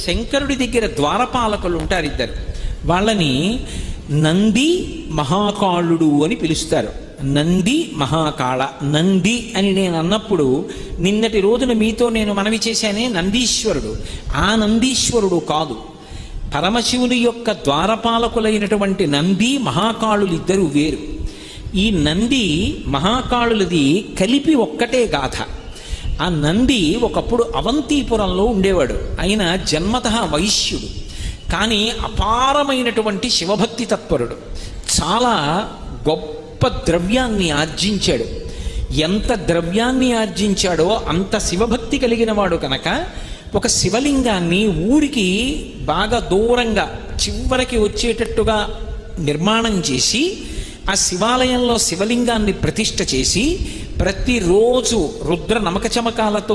శంకరుడి దగ్గర ద్వారపాలకులు ఉంటారు ఇద్దరు. వాళ్ళని నంది మహాకాళుడు అని పిలుస్తారు. నంది మహాకాళ. నంది అని నేను అన్నప్పుడు నిన్నటి రోజున మీతో నేను మనవి చేశానే నందీశ్వరుడు. ఆ నందీశ్వరుడు కాదు, పరమశివుని యొక్క ద్వారపాలకులైనటువంటి నంది మహాకాళులు ఇద్దరు వేరు. ఈ నంది మహాకాళులది కలిపి ఒక్కటే గాథ. ఆ నంది ఒకప్పుడు అవంతిపురంలో ఉండేవాడు. ఆయన జన్మతః వైశ్యుడు, కానీ అపారమైనటువంటి శివభక్తి తత్పరుడు. చాలా గొప్ప ద్రవ్యాన్ని ఆర్జించాడు. ఎంత ద్రవ్యాన్ని ఆర్జించాడో అంత శివభక్తి కలిగిన వాడు కనుక ఒక శివలింగాన్ని ఊరికి బాగా దూరంగా చివరికి వచ్చేటట్టుగా నిర్మాణం చేసి ఆ శివాలయంలో శివలింగాన్ని ప్రతిష్ఠ చేసి ప్రతిరోజు రుద్ర నమక చమకాలతో